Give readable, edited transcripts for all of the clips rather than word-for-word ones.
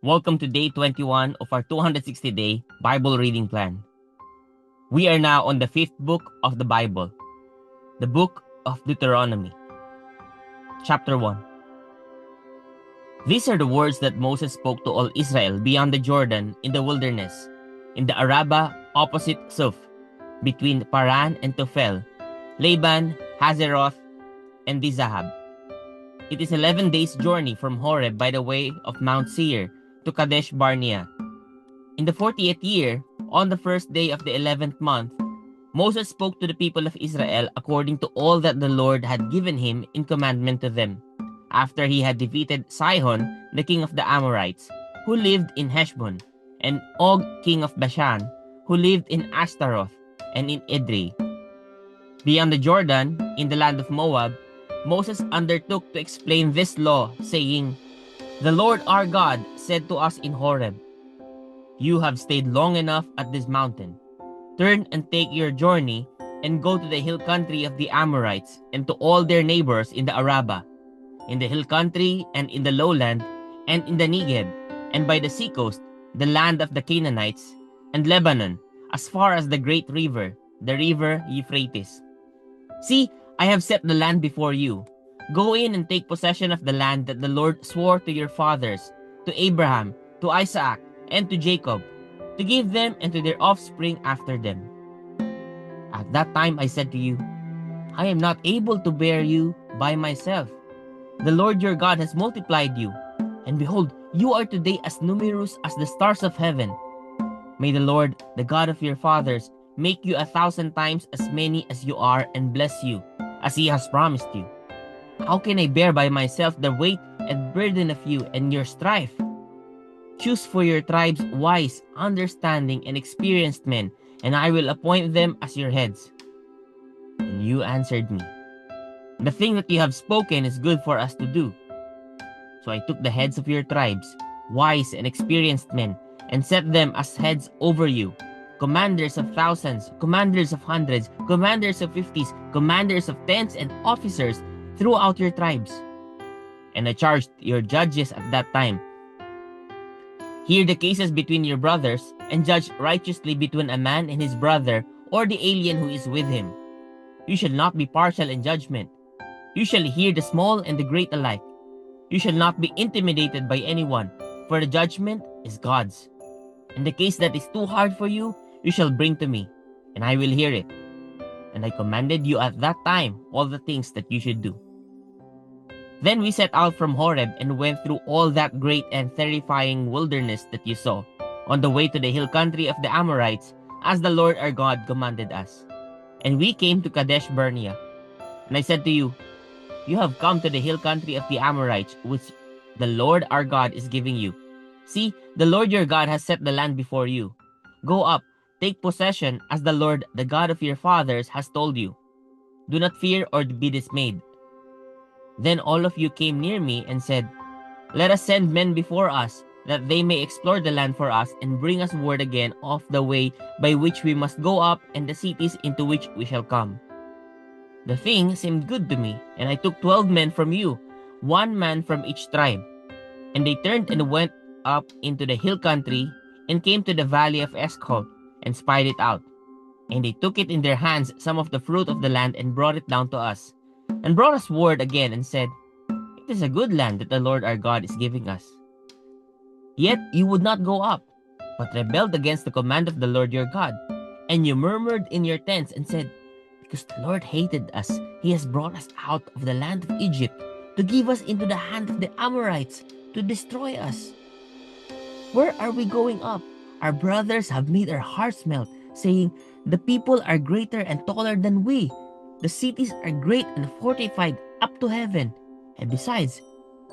Welcome to day 21 of our 260-day Bible reading plan. We are now on the fifth book of the Bible, the book of Deuteronomy. Chapter 1. These are the words that Moses spoke to all Israel beyond the Jordan in the wilderness, in the Arabah opposite Suf, between Paran and Tophel, Laban, Hazeroth, and Dizahab. It is 11 days' journey from Horeb by the way of Mount Seir to Kadesh Barnea. In the 40th year, on the first day of the 11th month, Moses spoke to the people of Israel according to all that the Lord had given him in commandment to them, after he had defeated Sihon, the king of the Amorites, who lived in Heshbon, and Og, king of Bashan, who lived in Ashtaroth and in Edrei. Beyond the Jordan, in the land of Moab, Moses undertook to explain this law, saying, "The Lord our God said to us in Horeb, 'You have stayed long enough at this mountain. Turn and take your journey and go to the hill country of the Amorites and to all their neighbors in the Arabah, in the hill country and in the lowland and in the Negeb, and by the seacoast, the land of the Canaanites, and Lebanon, as far as the great river, the river Euphrates. See, I have set the land before you. Go in and take possession of the land that the Lord swore to your fathers, to Abraham, to Isaac, and to Jacob, to give them and to their offspring after them.' At that time I said to you, 'I am not able to bear you by myself. The Lord your God has multiplied you, and behold, you are today as numerous as the stars of heaven. May the Lord, the God of your fathers, make you 1,000 times as many as you are and bless you, as he has promised you. How can I bear by myself the weight and burden of you and your strife? Choose for your tribes wise, understanding, and experienced men, and I will appoint them as your heads.' And you answered me, 'The thing that you have spoken is good for us to do.' So I took the heads of your tribes, wise and experienced men, and set them as heads over you, commanders of thousands, commanders of hundreds, commanders of 50s, commanders of tens, and officers throughout your tribes. And I charged your judges at that time, 'Hear the cases between your brothers, and judge righteously between a man and his brother, or the alien who is with him. You shall not be partial in judgment. You shall hear the small and the great alike. You shall not be intimidated by anyone, for the judgment is God's. And the case that is too hard for you, you shall bring to me, and I will hear it. And I commanded you at that time all the things that you should do.' Then we set out from Horeb and went through all that great and terrifying wilderness that you saw, on the way to the hill country of the Amorites, as the Lord our God commanded us. And we came to Kadesh Barnea. And I said to you, 'You have come to the hill country of the Amorites, which the Lord our God is giving you. See, the Lord your God has set the land before you. Go up, take possession, as the Lord, the God of your fathers, has told you. Do not fear or be dismayed.' Then all of you came near me and said, 'Let us send men before us, that they may explore the land for us and bring us word again of the way by which we must go up and the cities into which we shall come.' The thing seemed good to me, and I took 12 men from you, one man from each tribe. And they turned and went up into the hill country and came to the valley of Eshcol and spied it out. And they took it in their hands, some of the fruit of the land, and brought it down to us, and brought us word again and said, 'It is a good land that the Lord our God is giving us.' Yet you would not go up, but rebelled against the command of the Lord your God. And you murmured in your tents and said, 'Because the Lord hated us, he has brought us out of the land of Egypt, to give us into the hand of the Amorites, to destroy us. Where are we going up? Our brothers have made our hearts melt, saying, "The people are greater and taller than we. The cities are great and fortified up to heaven. And besides,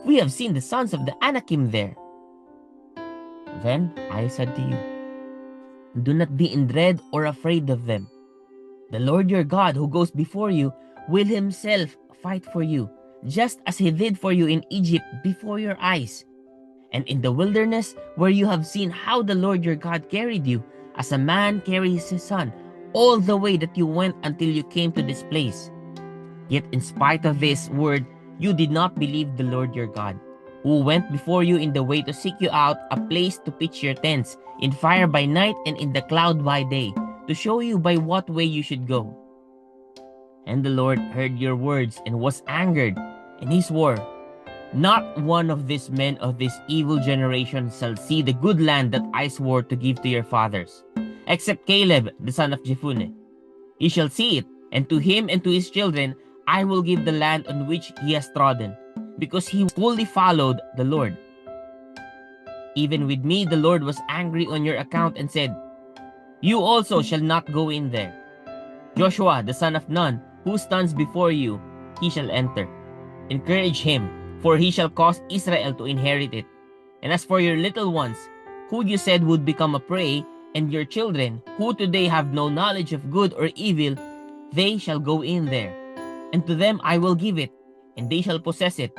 we have seen the sons of the Anakim there." Then I said to you, "Do not be in dread or afraid of them. The Lord your God, who goes before you, will himself fight for you, just as he did for you in Egypt before your eyes. And in the wilderness, where you have seen how the Lord your God carried you, as a man carries his son, all the way that you went until you came to this place. Yet in spite of this word, you did not believe the Lord your God, who went before you in the way to seek you out a place to pitch your tents, in fire by night and in the cloud by day, to show you by what way you should go. And the Lord heard your words and was angered, and he swore, not one of these men of this evil generation shall see the good land that I swore to give to your fathers, except Caleb the son of Jephunneh. He shall see it, and to him and to his children I will give the land on which he has trodden, because he fully followed the Lord. Even with me the Lord was angry on your account and said, you also shall not go in there. Joshua the son of Nun, who stands before you, he shall enter. Encourage him, for he shall cause Israel to inherit it. And as for your little ones, who you said would become a prey, and your children, who today have no knowledge of good or evil, they shall go in there. And to them I will give it, and they shall possess it.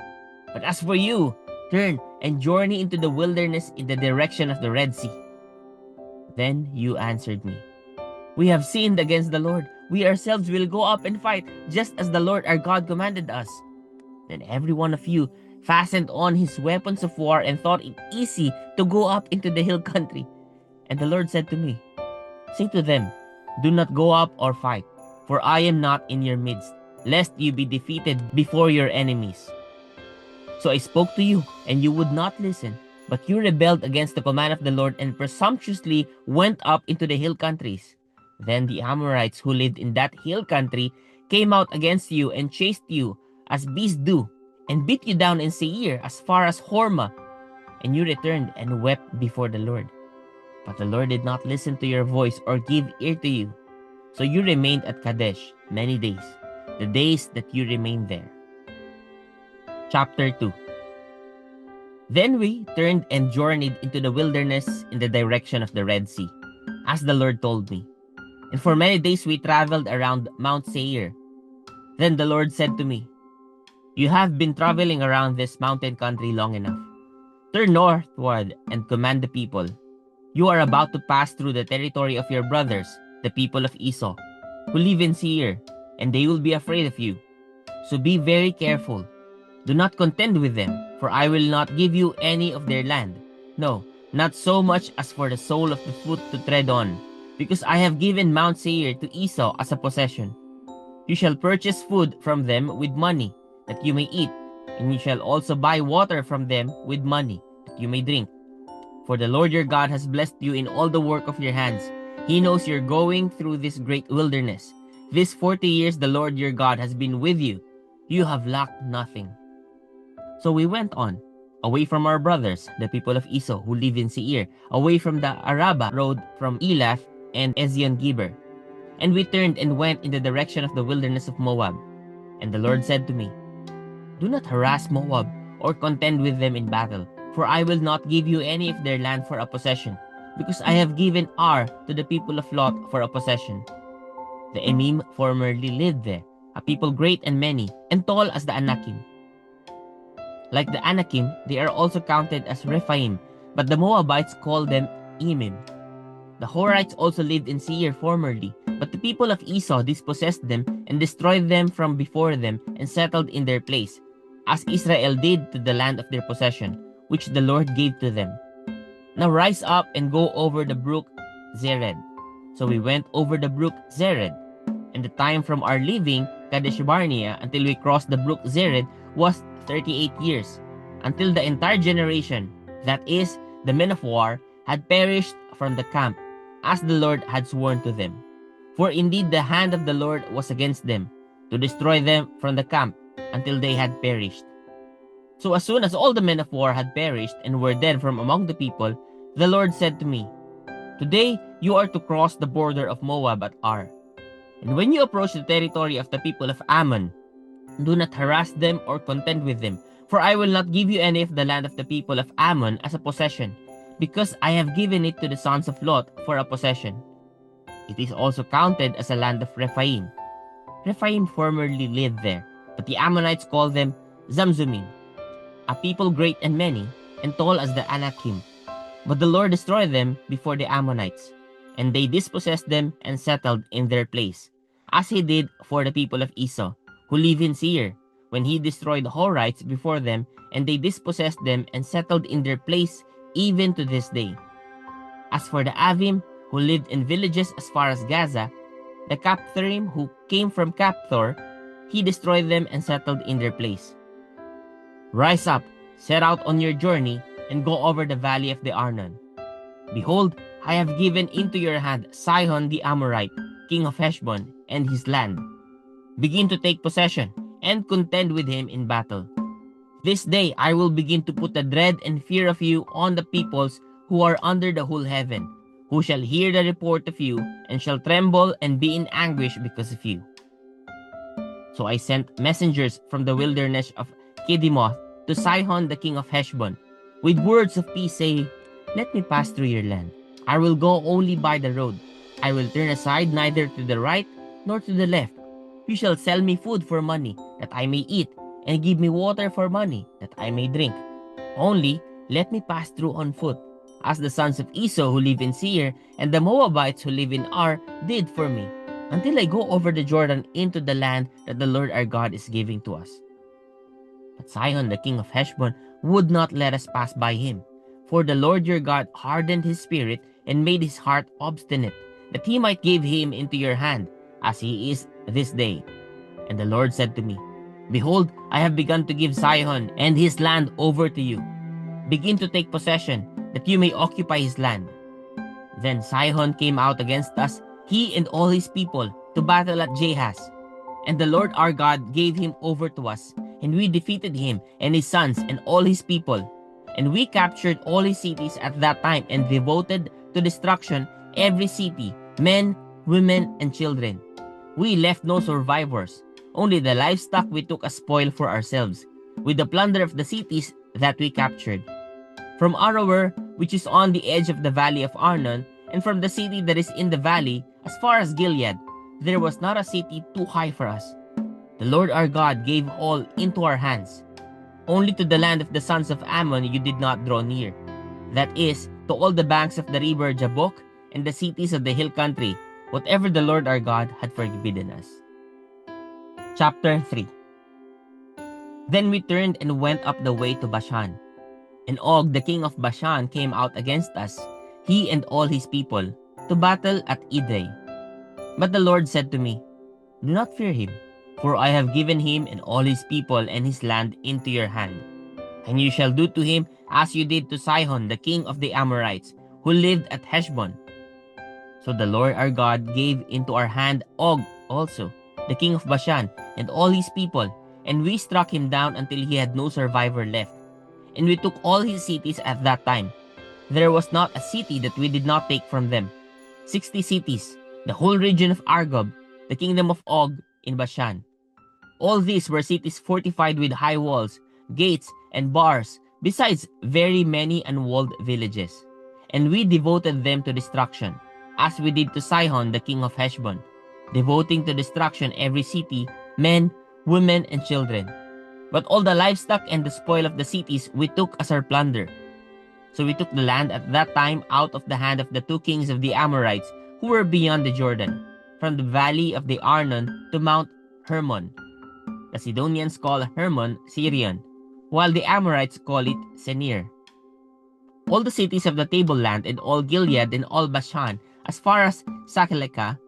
But as for you, turn and journey into the wilderness in the direction of the Red Sea. Then you answered me, we have sinned against the Lord. We ourselves will go up and fight, just as the Lord our God commanded us. Then every one of you fastened on his weapons of war and thought it easy to go up into the hill country. And the Lord said to me, say to them, do not go up or fight, for I am not in your midst, lest you be defeated before your enemies. So I spoke to you, and you would not listen, but you rebelled against the command of the Lord and presumptuously went up into the hill countries. Then the Amorites who lived in that hill country came out against you and chased you as beasts do, and beat you down in Seir as far as Hormah. And you returned and wept before the Lord. But the Lord did not listen to your voice or give ear to you. So you remained at Kadesh many days, the days that you remained there. Chapter 2. Then we turned and journeyed into the wilderness in the direction of the Red Sea, as the Lord told me. And for many days we traveled around Mount Seir. Then the Lord said to me, you have been traveling around this mountain country long enough. Turn northward and command the people. You are about to pass through the territory of your brothers, the people of Esau, who live in Seir, and they will be afraid of you. So be very careful. Do not contend with them, for I will not give you any of their land. No, not so much as for the sole of the foot to tread on, because I have given Mount Seir to Esau as a possession. You shall purchase food from them with money, that you may eat, and you shall also buy water from them with money, that you may drink. For the Lord your God has blessed you in all the work of your hands. He knows you're going through this great wilderness. These 40 years the Lord your God has been with you. You have lacked nothing. So we went on, away from our brothers, the people of Esau, who live in Seir, away from the Arabah road from Elath and Ezion-Geber. And we turned and went in the direction of the wilderness of Moab. And the Lord said to me, do not harass Moab or contend with them in battle, for I will not give you any of their land for a possession, because I have given Ar to the people of Lot for a possession. The Emim formerly lived there, a people great and many, and tall as the Anakim. Like the Anakim, they are also counted as Rephaim, but the Moabites call them Emim. The Horites also lived in Seir formerly, but the people of Esau dispossessed them and destroyed them from before them and settled in their place, as Israel did to the land of their possession, which the Lord gave to them. Now rise up and go over the brook Zered. So we went over the brook Zered, and the time from our leaving Kadesh Barnea until we crossed the brook Zered was 38 years, until the entire generation, that is, the men of war, had perished from the camp, as the Lord had sworn to them. For indeed the hand of the Lord was against them, to destroy them from the camp, until they had perished. So as soon as all the men of war had perished and were dead from among the people, the Lord said to me, today you are to cross the border of Moab at Ar. And when you approach the territory of the people of Ammon, do not harass them or contend with them, for I will not give you any of the land of the people of Ammon as a possession, because I have given it to the sons of Lot for a possession. It is also counted as a land of Rephaim. Rephaim formerly lived there, but the Ammonites call them Zamzummim, a people great and many, and tall as the Anakim. But the Lord destroyed them before the Ammonites, and they dispossessed them and settled in their place, as he did for the people of Esau, who live in Seir, when he destroyed the Horites before them, and they dispossessed them and settled in their place even to this day. As for the Avim, who lived in villages as far as Gaza, the Captharim who came from Capthor, he destroyed them and settled in their place. Rise up, set out on your journey, and go over the valley of the Arnon. Behold, I have given into your hand Sihon the Amorite, king of Heshbon, and his land. Begin to take possession, and contend with him in battle. This day I will begin to put the dread and fear of you on the peoples who are under the whole heaven, who shall hear the report of you, and shall tremble and be in anguish because of you. So I sent messengers from the wilderness of Kedemoth to Sihon the king of Heshbon, with words of peace, saying, Let me pass through your land. I will go only by the road. I will turn aside neither to the right nor to the left. You shall sell me food for money, that I may eat, and give me water for money, that I may drink. Only let me pass through on foot, as the sons of Esau who live in Seir, and the Moabites who live in Ar did for me, until I go over the Jordan into the land that the Lord our God is giving to us. But Sihon the king of Heshbon would not let us pass by him, for the Lord your God hardened his spirit and made his heart obstinate, that he might give him into your hand, as he is this day. And the Lord said to me, Behold, I have begun to give Sihon and his land over to you. Begin to take possession, that you may occupy his land. Then Sihon came out against us, he and all his people, to battle at Jahaz. And the Lord our God gave him over to us, and we defeated him and his sons and all his people. And we captured all his cities at that time and devoted to destruction every city, men, women, and children. We left no survivors, only the livestock we took as spoil for ourselves, with the plunder of the cities that we captured. From Aroer, which is on the edge of the valley of Arnon, and from the city that is in the valley, as far as Gilead, there was not a city too high for us. The Lord our God gave all into our hands. Only to the land of the sons of Ammon you did not draw near, that is, to all the banks of the river Jabbok and the cities of the hill country, whatever the Lord our God had forbidden us. Chapter 3. Then we turned and went up the way to Bashan. And Og the king of Bashan came out against us, he and all his people, to battle at Edrei. But the Lord said to me, Do not fear him, for I have given him and all his people and his land into your hand. And you shall do to him as you did to Sihon the king of the Amorites, who lived at Heshbon. So the Lord our God gave into our hand Og also, the king of Bashan, and all his people, and we struck him down until he had no survivor left. And we took all his cities at that time. There was not a city that we did not take from them. 60 cities, the whole region of Argob, the kingdom of Og in Bashan. All these were cities fortified with high walls, gates, and bars, besides very many unwalled villages. And we devoted them to destruction, as we did to Sihon the king of Heshbon, devoting to destruction every city, men, women, and children. But all the livestock and the spoil of the cities we took as our plunder. So we took the land at that time out of the hand of the two kings of the Amorites who were beyond the Jordan, from the valley of the Arnon to Mount Hermon. The Sidonians call Hermon Sirion, while the Amorites call it Senir. All the cities of the tableland and all Gilead and all Bashan, as far as Sakheleka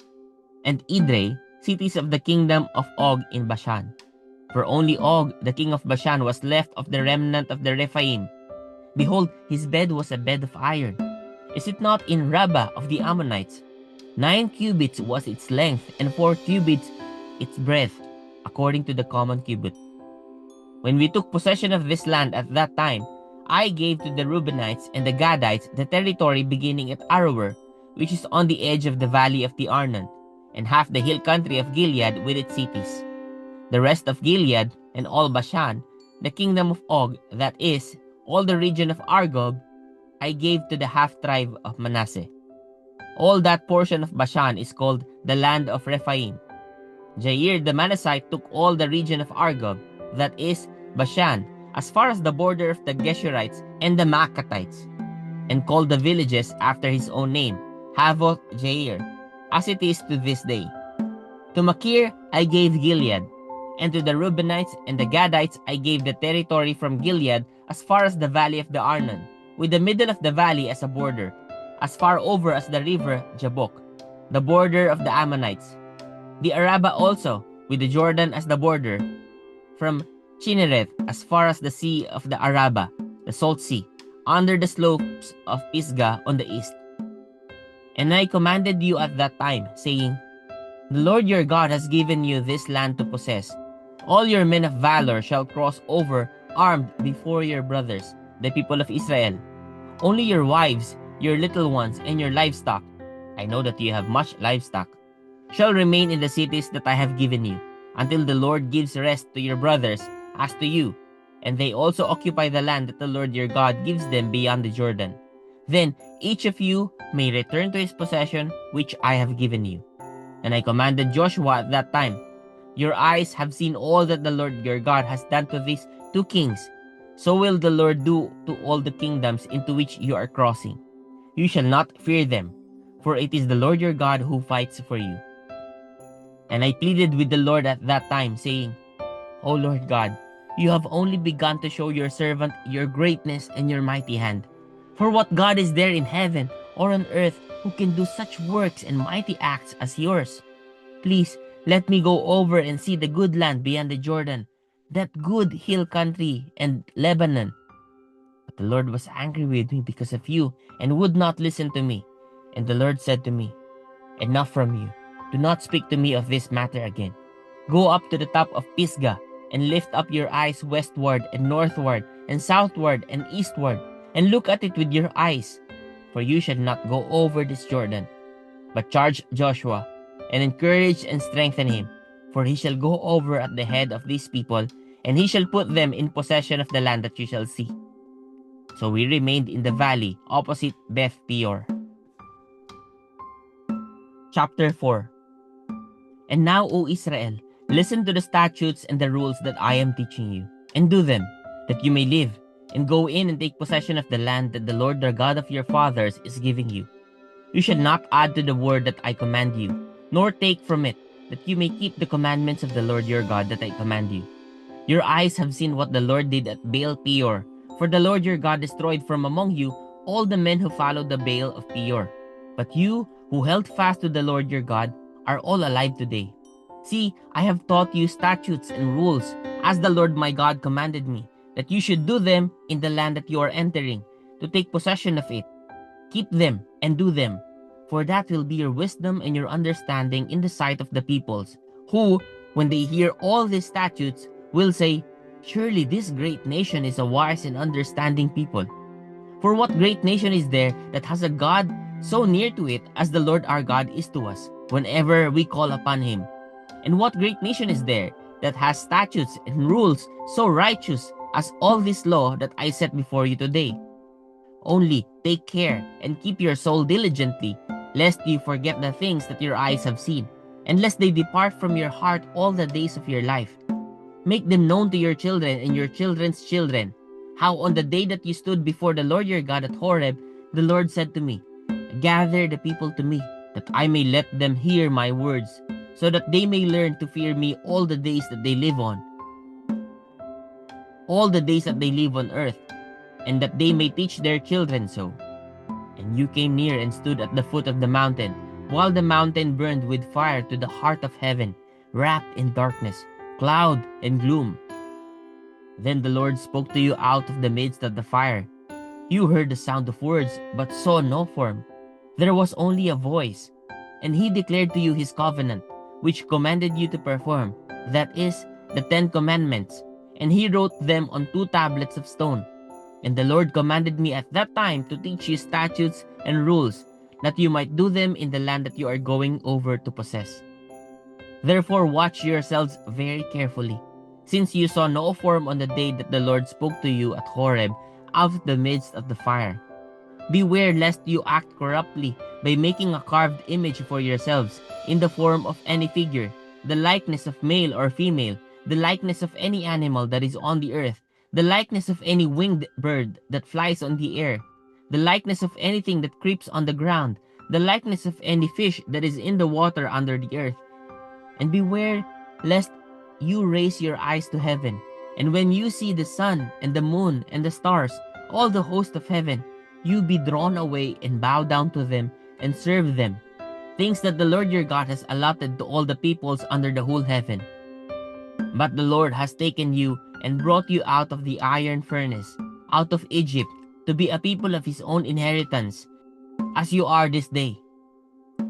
and Edrei, cities of the kingdom of Og in Bashan. For only Og, the king of Bashan, was left of the remnant of the Rephaim. Behold, his bed was a bed of iron. Is it not in Rabbah of the Ammonites? 9 cubits was its length, and 4 cubits its breadth, according to the common cubit. When we took possession of this land at that time, I gave to the Reubenites and the Gadites the territory beginning at Aroer, which is on the edge of the valley of the Arnon, and half the hill country of Gilead with its cities. The rest of Gilead and all Bashan, the kingdom of Og, that is, all the region of Argob, I gave to the half-tribe of Manasseh. All that portion of Bashan is called the land of Rephaim. Jair the Manassite took all the region of Argob, that is, Bashan, as far as the border of the Geshurites and the Maacathites, and called the villages after his own name, Havoth Jair, as it is to this day. To Machir I gave Gilead, And to the Reubenites and the Gadites I gave the territory from Gilead as far as the valley of the Arnon, with the middle of the valley as a border, as far over as the river Jabbok, the border of the Ammonites. The Arabah also, with the Jordan as the border, from Chinnereth as far as the sea of the Arabah, the salt sea, under the slopes of Pisgah on the east. And I commanded you at that time, saying, The Lord your God has given you this land to possess. All your men of valor shall cross over armed before your brothers, the people of Israel. Only your wives, your little ones, and your livestock, I know that you have much livestock, shall remain in the cities that I have given you, until the Lord gives rest to your brothers as to you, and they also occupy the land that the Lord your God gives them beyond the Jordan. Then each of you may return to his possession which I have given you. And I commanded Joshua at that time, Your eyes have seen all that the Lord your God has done to these two kings. So will the Lord do to all the kingdoms into which you are crossing. You shall not fear them, for it is the Lord your God who fights for you. And I pleaded with the Lord at that time, saying, O Lord God, you have only begun to show your servant your greatness and your mighty hand. For what God is there in heaven or on earth who can do such works and mighty acts as yours? Please let me go over and see the good land beyond the Jordan, that good hill country and Lebanon. But the Lord was angry with me because of you and would not listen to me. And the Lord said to me, Enough from you. Do not speak to me of this matter again. Go up to the top of Pisgah and lift up your eyes westward and northward and southward and eastward, and look at it with your eyes. For you shall not go over this Jordan. But charge Joshua, and encourage and strengthen him, for he shall go over at the head of these people, and he shall put them in possession of the land that you shall see. So we remained in the valley opposite Beth Peor. Chapter 4. And now, O Israel, listen to the statutes and the rules that I am teaching you, and do them, that you may live, and go in and take possession of the land that the Lord the God of your fathers is giving you. You shall not add to the word that I command you, nor take from it, that you may keep the commandments of the Lord your God that I command you. Your eyes have seen what the Lord did at Baal Peor, for the Lord your God destroyed from among you all the men who followed the Baal of Peor. But you, who held fast to the Lord your God, are all alive today. See, I have taught you statutes and rules, as the Lord my God commanded me, that you should do them in the land that you are entering, to take possession of it. Keep them and do them, for that will be your wisdom and your understanding in the sight of the peoples, who, when they hear all these statutes, will say, Surely this great nation is a wise and understanding people. For what great nation is there that has a God so near to it as the Lord our God is to us, whenever we call upon him? And what great nation is there that has statutes and rules so righteous as all this law that I set before you today? Only take care and keep your soul diligently, lest you forget the things that your eyes have seen, and lest they depart from your heart all the days of your life. Make them known to your children and your children's children, how on the day that you stood before the Lord your God at Horeb, the Lord said to me, Gather the people to me, that I may let them hear my words, so that they may learn to fear me all the days that they live on earth, and that they may teach their children so. And you came near and stood at the foot of the mountain, while the mountain burned with fire to the heart of heaven, wrapped in darkness, cloud, and gloom. Then the Lord spoke to you out of the midst of the fire. You heard the sound of words, but saw no form. There was only a voice. And he declared to you his covenant, which commanded you to perform, that is, the 10 Commandments. And he wrote them on 2 tablets of stone. And the Lord commanded me at that time to teach you statutes and rules, that you might do them in the land that you are going over to possess. Therefore watch yourselves very carefully, since you saw no form on the day that the Lord spoke to you at Horeb out of the midst of the fire. Beware lest you act corruptly by making a carved image for yourselves in the form of any figure, the likeness of male or female, the likeness of any animal that is on the earth, the likeness of any winged bird that flies on the air, the likeness of anything that creeps on the ground, the likeness of any fish that is in the water under the earth. And beware lest you raise your eyes to heaven, and when you see the sun and the moon and the stars, all the host of heaven, you be drawn away and bow down to them and serve them, things that the Lord your God has allotted to all the peoples under the whole heaven. But the Lord has taken you and brought you out of the iron furnace, out of Egypt, to be a people of his own inheritance, as you are this day.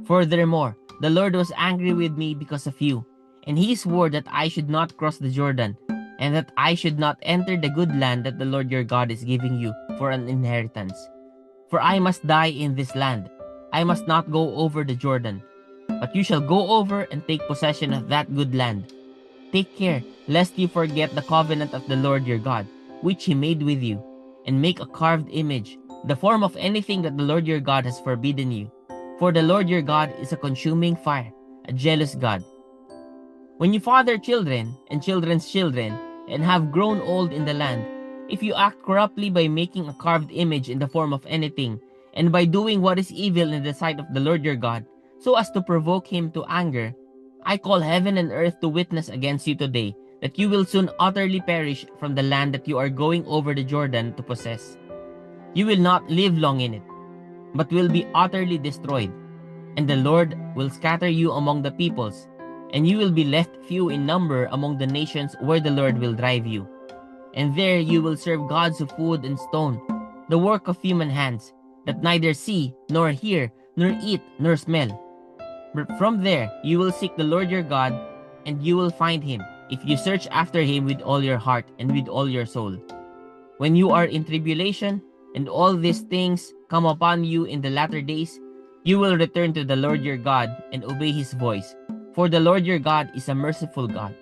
Furthermore, the Lord was angry with me because of you, and he swore that I should not cross the Jordan, and that I should not enter the good land that the Lord your God is giving you for an inheritance. For I must die in this land. I must not go over the Jordan, but you shall go over and take possession of that good land. Take care, lest you forget the covenant of the Lord your God, which he made with you, and make a carved image, the form of anything that the Lord your God has forbidden you. For the Lord your God is a consuming fire, a jealous God. When you father children and children's children, and have grown old in the land, if you act corruptly by making a carved image in the form of anything, and by doing what is evil in the sight of the Lord your God, so as to provoke him to anger, I call heaven and earth to witness against you today, that you will soon utterly perish from the land that you are going over the Jordan to possess. You will not live long in it, but will be utterly destroyed, and the Lord will scatter you among the peoples, and you will be left few in number among the nations where the Lord will drive you. And there you will serve gods of wood and stone, the work of human hands, that neither see, nor hear, nor eat, nor smell. But from there you will seek the Lord your God, and you will find him, if you search after him with all your heart and with all your soul. When you are in tribulation, and all these things come upon you in the latter days, you will return to the Lord your God and obey his voice. For the Lord your God is a merciful God.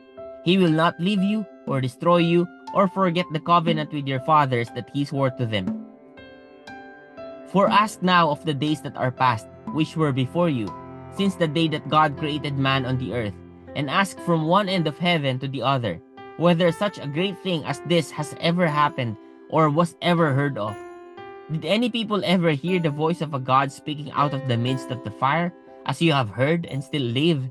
He will not leave you or destroy you or forget the covenant with your fathers that he swore to them. For ask now of the days that are past, which were before you, since the day that God created man on the earth, and ask from one end of heaven to the other, whether such a great thing as this has ever happened or was ever heard of. Did any people ever hear the voice of a God speaking out of the midst of the fire, as you have heard and still live?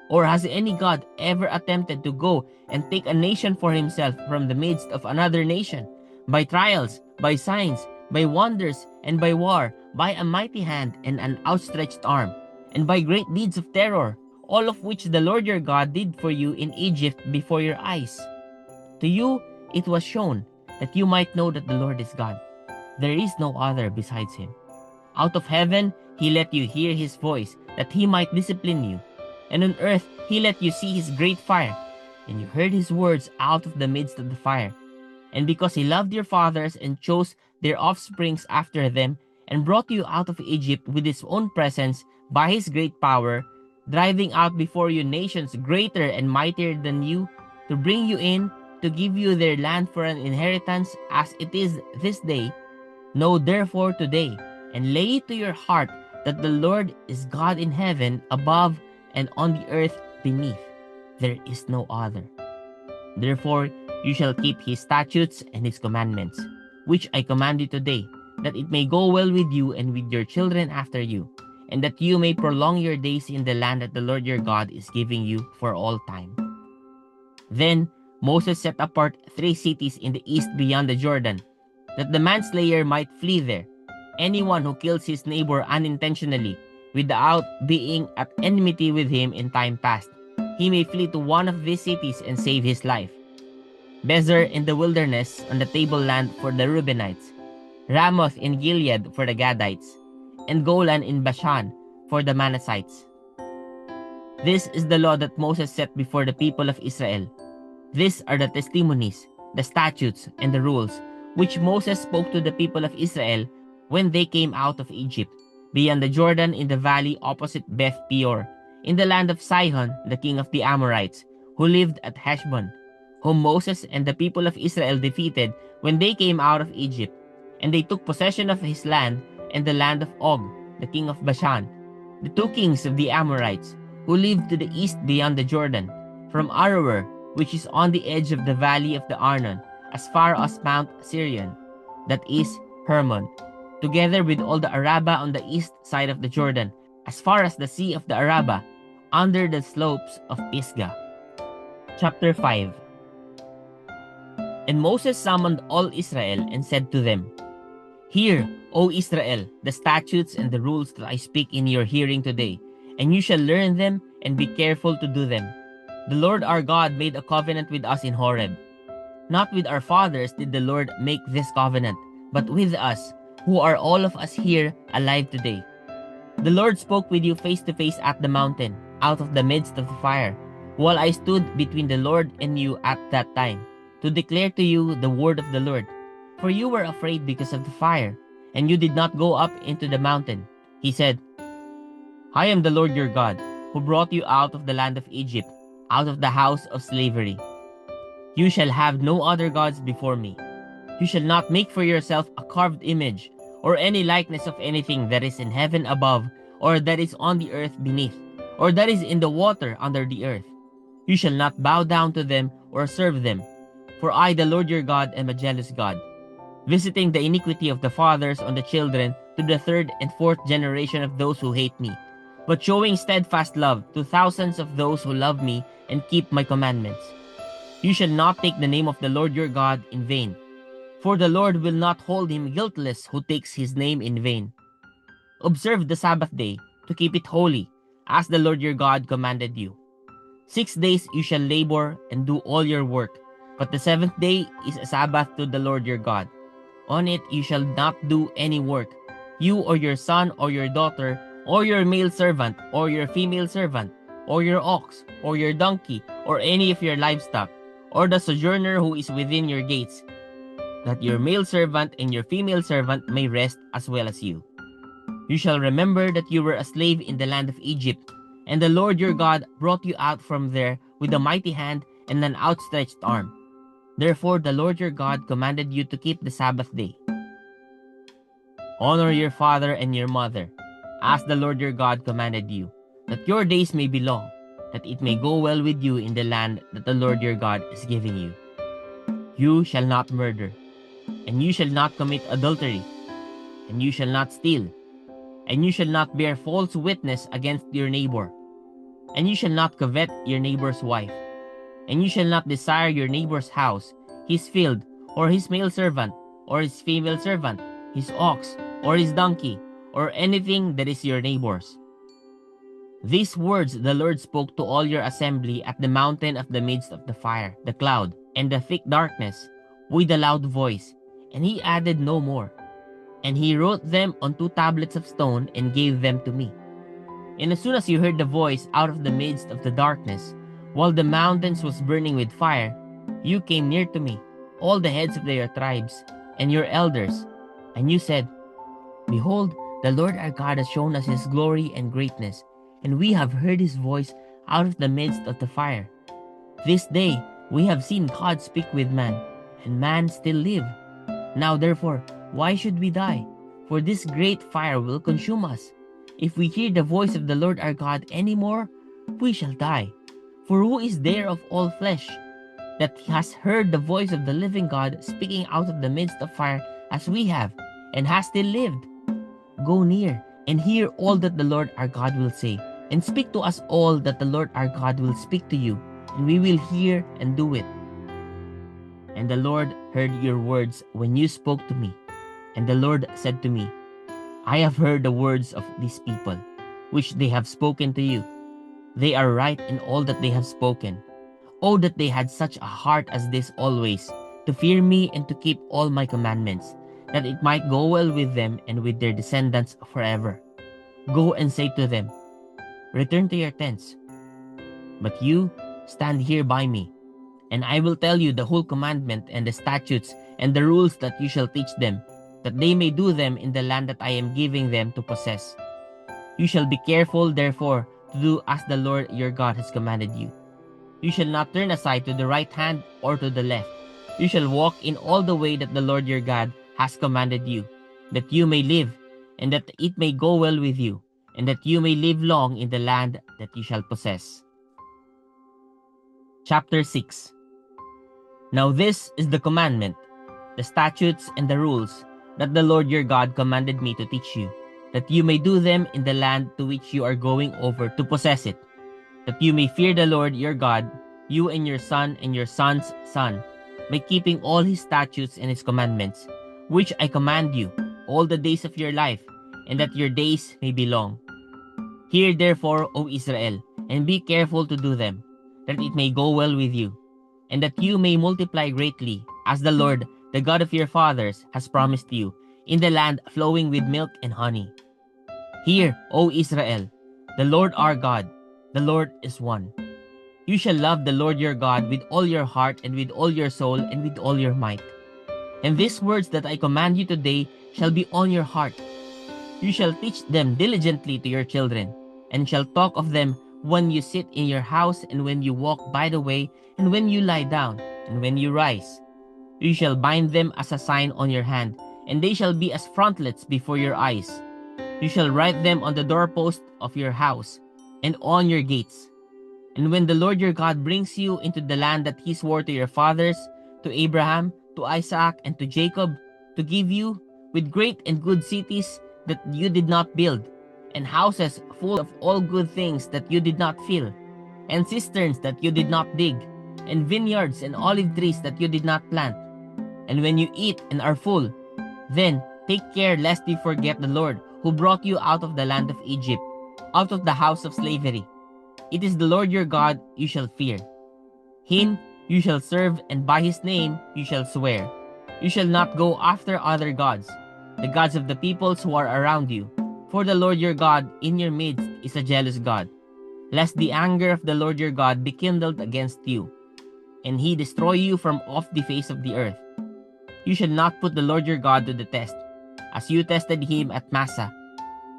Or has any God ever attempted to go and take a nation for himself from the midst of another nation, by trials, by signs, by wonders, and by war, by a mighty hand and an outstretched arm, and by great deeds of terror, all of which the Lord your God did for you in Egypt before your eyes? To you it was shown, that you might know that the Lord is God. There is no other besides him. Out of heaven he let you hear his voice, that he might discipline you. And on earth he let you see his great fire, and you heard his words out of the midst of the fire. And because he loved your fathers and chose their offsprings after them, and brought you out of Egypt with his own presence by his great power, driving out before you nations greater and mightier than you, to bring you in, to give you their land for an inheritance, as it is this day, know therefore today, and lay it to your heart, that the Lord is God in heaven above, and on the earth beneath. There is no other. Therefore you shall keep his statutes and his commandments, which I command you today, that it may go well with you and with your children after you, and that you may prolong your days in the land that the Lord your God is giving you for all time. Then Moses set apart 3 cities in the east beyond the Jordan, that the manslayer might flee there. Anyone who kills his neighbor unintentionally, without being at enmity with him in time past, he may flee to one of these cities and save his life. Bezer in the wilderness on the tableland for the Reubenites, Ramoth in Gilead for the Gadites, and Golan in Bashan for the Manassites. This is the law that Moses set before the people of Israel. These are the testimonies, the statutes, and the rules, which Moses spoke to the people of Israel when they came out of Egypt, beyond the Jordan in the valley opposite Beth Peor, in the land of Sihon, the king of the Amorites, who lived at Heshbon, whom Moses and the people of Israel defeated when they came out of Egypt, and they took possession of his land and the land of Og, the king of Bashan, the 2 kings of the Amorites, who lived to the east beyond the Jordan, from Aroer, which is on the edge of the valley of the Arnon, as far as Mount Sirion, that is Hermon, together with all the Arabah on the east side of the Jordan, as far as the sea of the Arabah, under the slopes of Pisgah. Chapter 5. And Moses summoned all Israel and said to them, Hear, O Israel, the statutes and the rules that I speak in your hearing today, and you shall learn them and be careful to do them. The Lord our God made a covenant with us in Horeb. Not with our fathers did the Lord make this covenant, but with us, who are all of us here alive today. The Lord spoke with you face to face at the mountain, out of the midst of the fire, while I stood between the Lord and you at that time, to declare to you the word of the Lord. For you were afraid because of the fire, and you did not go up into the mountain. He said, I am the Lord your God, who brought you out of the land of Egypt, out of the house of slavery. You shall have no other gods before me. You shall not make for yourself a carved image, or any likeness of anything that is in heaven above, or that is on the earth beneath, or that is in the water under the earth. You shall not bow down to them or serve them. For I, the Lord your God, am a jealous God, visiting the iniquity of the fathers on the children to the third and fourth generation of those who hate me, but showing steadfast love to thousands of those who love me and keep my commandments. You shall not take the name of the Lord your God in vain, for the Lord will not hold him guiltless who takes his name in vain. Observe the Sabbath day to keep it holy, as the Lord your God commanded you. 6 days you shall labor and do all your work, but the seventh day is a Sabbath to the Lord your God. On it you shall not do any work, you or your son or your daughter, or your male servant or your female servant, or your ox or your donkey, or any of your livestock, or the sojourner who is within your gates, that your male servant and your female servant may rest as well as you. You shall remember that you were a slave in the land of Egypt, and the Lord your God brought you out from there with a mighty hand and an outstretched arm. Therefore the Lord your God commanded you to keep the Sabbath day. Honor your father and your mother, as the Lord your God commanded you, that your days may be long, that it may go well with you in the land that the Lord your God is giving you. You shall not murder, and you shall not commit adultery, and you shall not steal, and you shall not bear false witness against your neighbor, and you shall not covet your neighbor's wife, and you shall not desire your neighbor's house, his field, or his male servant, or his female servant, his ox, or his donkey, or anything that is your neighbor's. These words the Lord spoke to all your assembly at the mountain of the midst of the fire, the cloud, and the thick darkness, with a loud voice, and he added no more. And he wrote them on 2 tablets of stone and gave them to me. And as soon as you heard the voice out of the midst of the darkness, while the mountains was burning with fire, you came near to me, all the heads of their tribes, and your elders, and you said, Behold, the Lord our God has shown us his glory and greatness, and we have heard his voice out of the midst of the fire. This day we have seen God speak with man, and man still live. Now therefore, why should we die? For this great fire will consume us. If we hear the voice of the Lord our God any more, we shall die. For who is there of all flesh that has heard the voice of the living God speaking out of the midst of fire as we have, and has still lived? Go near and hear all that the Lord our God will say, and speak to us all that the Lord our God will speak to you, and we will hear and do it. And the Lord heard your words when you spoke to me. And the Lord said to me, I have heard the words of these people, which they have spoken to you. They are right in all that they have spoken. Oh, that they had such a heart as this always, to fear me and to keep all my commandments, that it might go well with them and with their descendants forever. Go and say to them, Return to your tents. But you, stand here by me, and I will tell you the whole commandment and the statutes and the rules that you shall teach them, that they may do them in the land that I am giving them to possess. You shall be careful, therefore, to do as the Lord your God has commanded you. You shall not turn aside to the right hand or to the left. You shall walk in all the way that the Lord your God has commanded you, that you may live, and that it may go well with you, and that you may live long in the land that you shall possess. Chapter 6. Now this is the commandment, the statutes and the rules that the Lord your God commanded me to teach you, that you may do them in the land to which you are going over to possess it, that you may fear the Lord your God, you and your son and your son's son, by keeping all his statutes and his commandments, which I command you, all the days of your life, and that your days may be long. Hear therefore, O Israel, and be careful to do them, that it may go well with you, and that you may multiply greatly, as the Lord, the God of your fathers, has promised you, in the land flowing with milk and honey. Hear, O Israel, the Lord our God, the Lord is one. You shall love the Lord your God with all your heart and with all your soul and with all your might. And these words that I command you today shall be on your heart. You shall teach them diligently to your children, and shall talk of them when you sit in your house, and when you walk by the way, and when you lie down, and when you rise. You shall bind them as a sign on your hand, and they shall be as frontlets before your eyes. You shall write them on the doorpost of your house, and on your gates. And when the Lord your God brings you into the land that he swore to your fathers, to Abraham, to Isaac, and to Jacob, to give you, with great and good cities that you did not build, and houses full of all good things that you did not fill, and cisterns that you did not dig, and vineyards and olive trees that you did not plant. And when you eat and are full, then take care lest you forget the Lord, who brought you out of the land of Egypt, out of the house of slavery. It is the Lord your God you shall fear. Him you shall serve, and by his name you shall swear. You shall not go after other gods, the gods of the peoples who are around you. For the Lord your God in your midst is a jealous God, lest the anger of the Lord your God be kindled against you, and he destroy you from off the face of the earth. You shall not put the Lord your God to the test, as you tested him at Massah.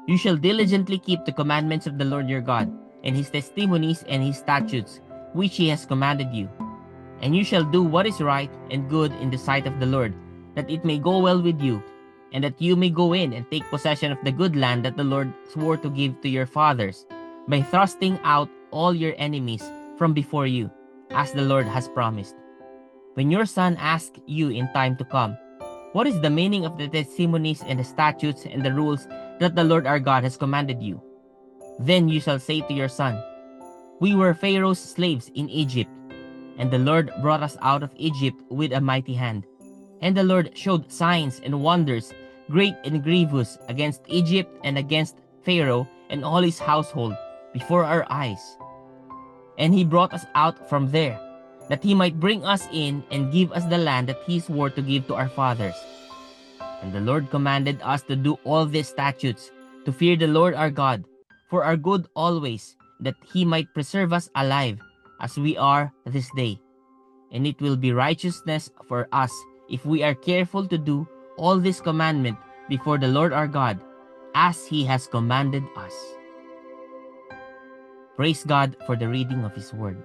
You shall diligently keep the commandments of the Lord your God, and his testimonies and his statutes, which he has commanded you. And you shall do what is right and good in the sight of the Lord, that it may go well with you, and that you may go in and take possession of the good land that the Lord swore to give to your fathers, by thrusting out all your enemies from before you, as the Lord has promised. When your son asks you in time to come, what is the meaning of the testimonies and the statutes and the rules that the Lord our God has commanded you? Then you shall say to your son, we were Pharaoh's slaves in Egypt, and the Lord brought us out of Egypt with a mighty hand. And the Lord showed signs and wonders, great and grievous, against Egypt and against Pharaoh and all his household, before our eyes. And he brought us out from there, that he might bring us in and give us the land that he swore to give to our fathers. And the Lord commanded us to do all these statutes, to fear the Lord our God, for our good always, that he might preserve us alive, as we are this day. And it will be righteousness for us, if we are careful to do all this commandment before the Lord our God, as he has commanded us. Praise God for the reading of his word.